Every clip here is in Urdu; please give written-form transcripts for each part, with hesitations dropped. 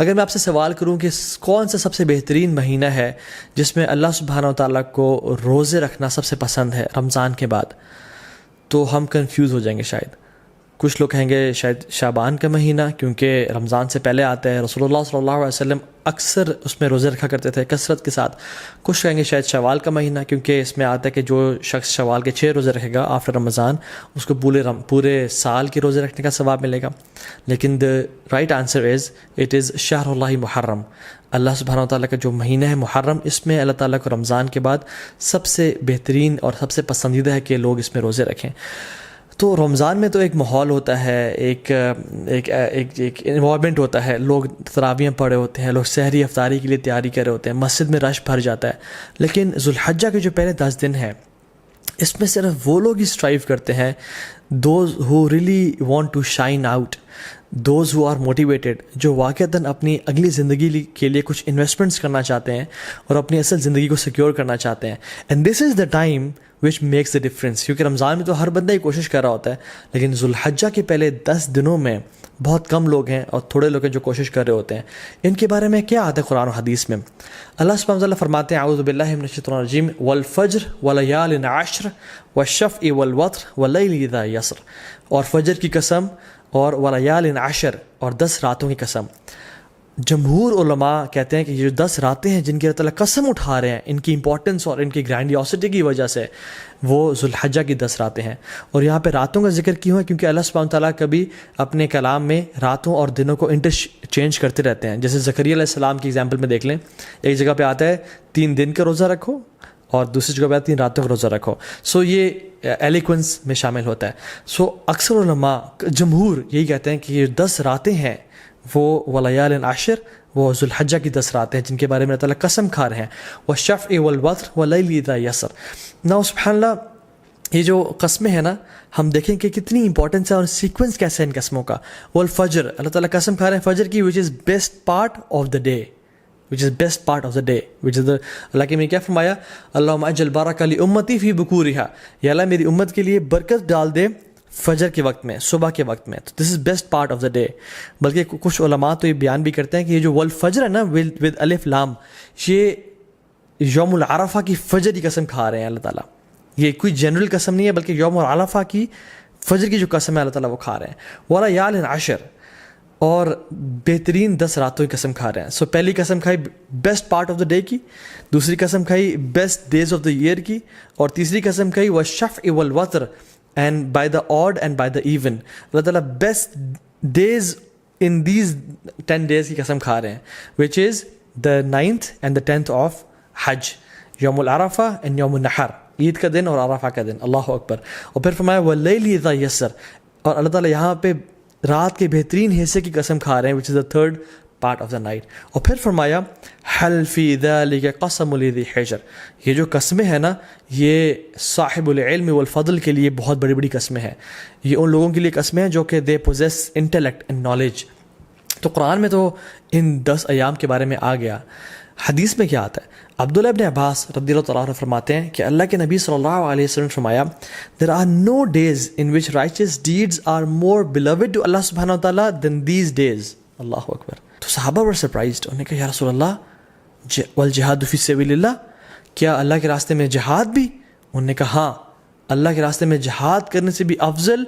اگر میں آپ سے سوال کروں کہ کون سا سب سے بہترین مہینہ ہے جس میں اللہ سبحانہ و تعالیٰ کو روزے رکھنا سب سے پسند ہے رمضان کے بعد، تو ہم کنفیوز ہو جائیں گے شاید. کچھ لوگ کہیں گے شاید شعبان کا مہینہ، کیونکہ رمضان سے پہلے آتا ہے، رسول اللہ صلی اللہ علیہ وسلم اکثر اس میں روزے رکھا کرتے تھے کثرت کے ساتھ. کچھ کہیں گے شاید شوال کا مہینہ، کیونکہ اس میں آتا ہے کہ جو شخص شوال کے 6 روزے رکھے گا آفٹر رمضان اس کو پورے سال کے روزے رکھنے کا ثواب ملے گا. لیکن the right answer is it is شہر اللہ محرم. اللہ سبحانہ و تعالیٰ کا جو مہینہ ہے محرم، اس میں اللہ تعالیٰ کو رمضان کے بعد سب سے بہترین اور سب سے پسندیدہ ہے کہ لوگ اس میں روزے رکھیں. تو رمضان میں تو ایک ماحول ہوتا ہے، ایک انوائرمنٹ ہوتا ہے، لوگ تراویحیں پڑھے ہوتے ہیں، لوگ سحری افطاری کے لیے تیاری کر رہے ہوتے ہیں، مسجد میں رش بھر جاتا ہے. لیکن ذوالحجہ کے جو پہلے 10 دن ہیں اس میں صرف وہ لوگ ہی اسٹرائیو کرتے ہیں، those who really want to shine out, those who are motivated, جو واقعتاً اپنی اگلی زندگی کے لیے کچھ انویسٹمنٹس کرنا چاہتے ہیں اور اپنی اصل زندگی کو سیکیور کرنا چاہتے ہیں. And this is the time which makes the difference. کیونکہ رمضان میں تو ہر بندہ ہی کوشش کر رہا ہوتا ہے، لیکن ذوالحجہ کے پہلے 10 دنوں میں بہت کم لوگ ہیں اور تھوڑے لوگ ہیں جو کوشش کر رہے ہوتے ہیں. ان کے بارے میں کیا آتا ہے قرآن و حدیث میں؟ اللہ سبحانہ و تعالیٰ فرماتے ہیں اعوذ باللہ من الشیطان الرجیم والفجر ولیال عشر والشفع والوتر واللیل اذا یسر، اور فجر کی قسم اور ولیال عشر اور 10 راتوں کی قسم. جمہور علماء کہتے ہیں کہ یہ جو 10 راتیں ہیں جن کی اللہ تعالیٰ قسم اٹھا رہے ہیں، ان کی امپورٹنس اور ان کی گرینڈیوسٹی کی وجہ سے وہ ذوالحجہ کی 10 راتیں ہیں. اور یہاں پہ راتوں کا ذکر کیوں ہے؟ کیونکہ اللہ سبحانہ تعالیٰ کبھی اپنے کلام میں راتوں اور دنوں کو انٹرچینج کرتے رہتے ہیں. جیسے زکریا علیہ السلام کی ایگزامپل میں دیکھ لیں، ایک جگہ پہ آتا ہے 3 دن کا روزہ رکھو اور دوسری جگہ پہ آتا ہے 3 راتوں کا روزہ رکھو. سو یہ ایلیکوینس میں شامل ہوتا ہے. سو اکثر علماء جمہور یہی کہتے ہیں کہ یہ 10 راتیں ہیں وہ ولیال عشر، وہ ذوالحجہ کی 10 راتیں ہیں جن کے بارے میں اللہ تعالیٰ قسم کھا رہے ہیں. والشفع والوتر واللیل اذا یسر. نا سبحان اللہ، یہ جو قسمیں ہیں نا، ہم دیکھیں کہ کتنی امپورٹنس ہے اور سیکوینس کیسے ہے ان قسموں کا. والفجر، اللہ تعالیٰ قسم کھا رہے ہیں فجر کی، which is best part of the day, which is best part of the day, which is the اللہ کے میں کیا فرمایا، اللہم اجل بارک لامتی فی بکورہا، یا اللہ میری امت کے لیے برکت ڈال دے فجر کے وقت میں، صبح کے وقت میں. تو this is best part of the day. بلکہ کچھ علماء تو یہ بیان بھی کرتے ہیں کہ یہ جو والفجر ہے نا ود الف لام، یہ یوم العرفہ کی فجر کی قسم کھا رہے ہیں اللہ تعالیٰ. یہ کوئی جنرل قسم نہیں ہے بلکہ یوم العرفہ کی فجر کی جو قسم ہے اللہ تعالیٰ وہ کھا رہے ہیں. ولیال عشر، اور بہترین 10 راتوں کی قسم کھا رہے ہیں. سو پہلی قسم کھائی best part of the day کی، دوسری قسم کھائی best days of the year کی، اور تیسری قسم کھائی والشفع والوتر and by the odd and by the even. اللہ تعالیٰ best days in these 10 days کی قسم کھا رہے ہیں، وچ از دا 9th and the 10th of حج، یوم العرفہ اینڈ یوم النحر، عید کا دن اور عرفہ کا دن. اللہ اکبر. اور پھر فرمایا واللیل اذا یسر، اور اللہ تعالیٰ یہاں پہ رات کے بہترین حصے کی قسم کھا رہے ہیں، وچ از دا 3rd part of the night. اور پھر فرمایا حل فی ذلک قسم لذی حجر، یہ جو قسمیں ہیں نا یہ صاحب العلم والفضل کے لیے بہت بڑی بڑی قسمیں ہیں. یہ ان لوگوں کے لیے قسمیں ہیں جو کہ they possess intellect and knowledge. تو قرآن میں تو ان 10 ایام کے بارے میں آ گیا. حدیث میں کیا آتا ہے؟ عبداللہ ابن عباس رضی اللہ تعالیٰ عنہ فرماتے ہیں کہ اللہ کے نبی صلی اللہ علیہ وسلم نے فرمایا there are no days in which righteous deeds are more beloved to Allah subhanahu wa ta'ala than these days. اللہ اکبر. تو صحابہ were surprised. انہوں نے کہا یا رسول اللہ والجہاد فی سبیل اللہ، کیا اللہ کے راستے میں جہاد بھی؟ انہوں نے کہا ہاں، اللہ کے راستے میں جہاد کرنے سے بھی افضل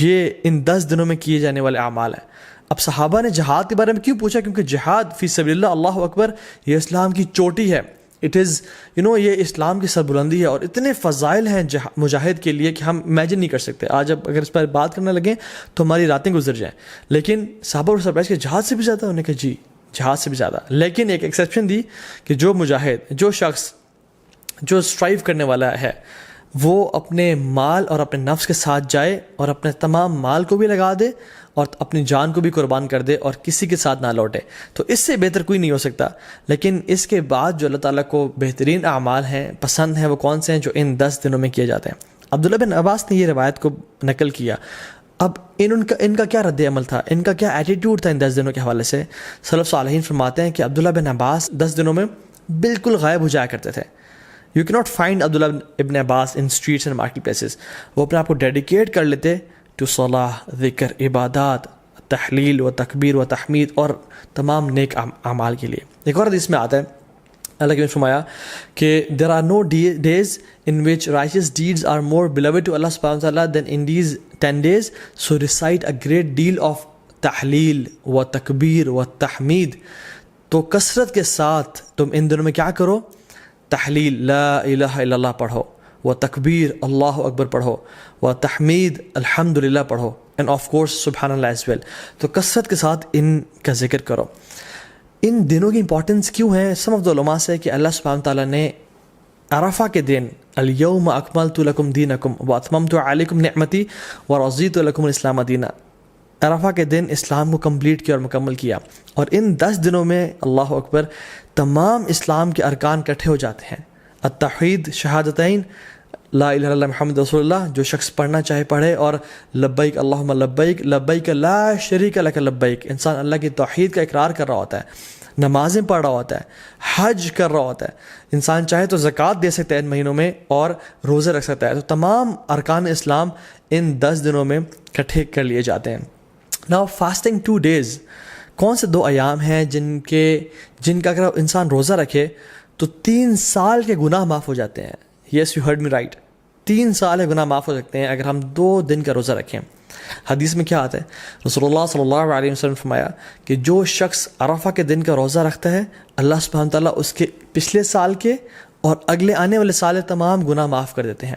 یہ ان 10 دنوں میں کیے جانے والے اعمال ہیں. اب صحابہ نے جہاد کے بارے میں کیوں پوچھا؟ کیونکہ جہاد فی سبیل اللہ، اللہ اکبر، یہ اسلام کی چوٹی ہے. اٹ از یہ اسلام کی سربلندی ہے اور اتنے فضائل ہیں مجاہد کے لیے کہ ہم امیجن نہیں کر سکتے. آج اب اگر اس پر بات کرنے لگیں تو ہماری راتیں گزر جائیں. لیکن صحابہ اور سرپرائز کہ جہاد سے بھی زیادہ؟ انہوں نے کہا جی جہاد سے بھی زیادہ. لیکن ایک ایکسیپشن دی کہ جو مجاہد، جو شخص جو اسٹرائیو کرنے والا ہے، وہ اپنے مال اور اپنے نفس کے ساتھ جائے اور اپنے تمام مال کو بھی لگا دے اور اپنی جان کو بھی قربان کر دے اور کسی کے ساتھ نہ لوٹے. تو اس سے بہتر کوئی نہیں ہو سکتا. لیکن اس کے بعد جو اللہ تعالیٰ کو بہترین اعمال ہیں، پسند ہیں، وہ کون سے ہیں؟ جو ان 10 دنوں میں کیے جاتے ہیں. عبداللہ بن عباس نے یہ روایت کو نقل کیا. اب ان کا کیا رد عمل تھا، ان کا کیا ایٹیٹیوڈ تھا ان 10 دنوں کے حوالے سے؟ سلف صالحین فرماتے ہیں کہ عبداللہ بن عباس 10 دنوں میں بالکل غائب ہو جایا کرتے تھے. یو کی ناٹ فائنڈ عبداللہ ابن عباس ان اسٹریٹس اینڈ مارکیٹ پلیسز. وہ اپنے آپ کو ڈیڈیکیٹ کر لیتے ٹو صلاح، ذکر، عبادات، تحلیل و تکبیر و تحمید اور تمام نیک اعمال کے لیے. ایک اور حدیث میں آتا ہے اللہ کے فرمایا کہ there are no days in which righteous deeds are more beloved to Allah subhanahu wa ta'ala than in these 10 days, so recite a great deal of تحلیل و تکبیر و تحمید. تو کثرت کے ساتھ تم ان دنوں میں کیا کرو؟ تحلیل لا الہ الا اللہ پڑھو، و تکبیر اللہ اکبر پڑھو، و تحمید الحمدللہ پڑھو، اینڈ آف کورس سبحان اللہ ایز ویل. تو کثرت کے ساتھ ان کا ذکر کرو. ان دنوں کی امپورٹنس کیوں ہے؟ سم آف دا علماء سے کہ اللہ سبحانہ تعالیٰ نے عرفہ کے دن الیوم اکملت لکم دینکم واتممت علیکم نعمتی ورضیت لکم الاسلام دینا، عرفہ کے دن اسلام کو کمپلیٹ کیا اور مکمل کیا. اور ان 10 دنوں میں اللہ اکبر تمام اسلام کے ارکان اکٹھے ہو جاتے ہیں. التوحید شہادتین لا الہ الا اللہ محمد رسول اللہ، جو شخص پڑھنا چاہے پڑھے، اور لبیک اللہم لبیک لبیک لا شریک لک لبیک، انسان اللہ کی توحید کا اقرار کر رہا ہوتا ہے، نمازیں پڑھ رہا ہوتا ہے، حج کر رہا ہوتا ہے. انسان چاہے تو زکوٰۃ دے سکتا ہے ان مہینوں میں اور روزے رکھ سکتا ہے. تو تمام ارکان اسلام ان 10 دنوں میں اکٹھے کر لیے جاتے ہیں. Now fasting 2 days، کون سے 2 ایام ہیں جن کا اگر انسان روزہ رکھے تو 3 سال کے گناہ معاف ہو جاتے ہیں. Yes you heard me right, 3 سال کے گناہ معاف ہو سکتے ہیں اگر ہم 2 دن کا روزہ رکھیں. حدیث میں کیا آتا ہے؟ رسول اللہ صلی اللہ علیہ وسلم نے فرمایا کہ جو شخص عرفہ کے دن کا روزہ رکھتا ہے اللہ سبحانہ تعالیٰ اس کے پچھلے سال کے اور اگلے آنے والے سال تمام گناہ معاف کر دیتے ہیں.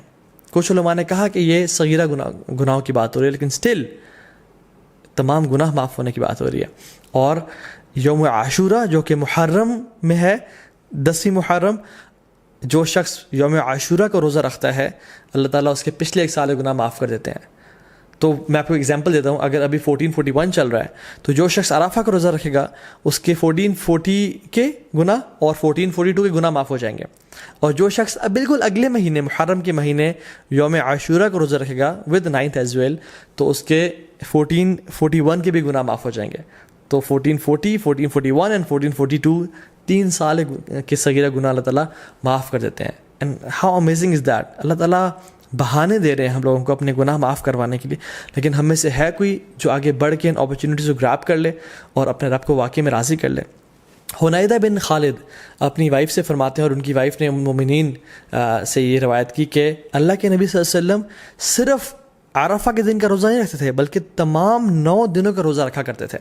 کچھ علماء نے کہا کہ یہ صغیرہ گناہوں کی بات ہو رہی ہے، لیکن سٹل تمام گناہ معاف ہونے کی بات ہو رہی ہے. اور یوم عاشورہ جو کہ محرم میں ہے، 10 محرم، جو شخص یوم عاشورہ کو روزہ رکھتا ہے اللہ تعالیٰ اس کے پچھلے 1 سال کے گناہ معاف کر دیتے ہیں. تو میں آپ کو ایگزامپل دیتا ہوں، اگر ابھی 1441 چل رہا ہے تو جو شخص عرفہ کا روزہ رکھے گا اس کے 1440 کے گناہ اور 1442 کے گناہ معاف ہو جائیں گے. اور جو شخص بالکل اگلے مہینے محرم کے مہینے یوم عاشورہ کو روزہ رکھے گا ود 9th ایز ویل، تو اس کے 1441 کے بھی گناہ معاف ہو جائیں گے. تو 1440 1441 اینڈ 1442 3 سال کے صغیرہ گناہ اللہ تعالیٰ معاف کر دیتے ہیں. And how amazing is that. اللہ تعالیٰ بہانے دے رہے ہیں ہم لوگوں کو اپنے گناہ معاف کروانے کے لیے، لیکن ہم میں سے ہے کوئی جو آگے بڑھ کے ان اپرچونیٹیز کو گراب کر لے اور اپنے رب کو واقعی میں راضی کر لے. حنیدہ بن خالد اپنی وائف سے فرماتے ہیں، اور ان کی وائف نے ام المومنین سے یہ روایت کی کہ اللہ کے نبی صلی اللہ علیہ وسلم صرف عرفہ کے دن کا روزہ نہیں رکھتے تھے بلکہ تمام 9 دنوں کا روزہ رکھا کرتے تھے.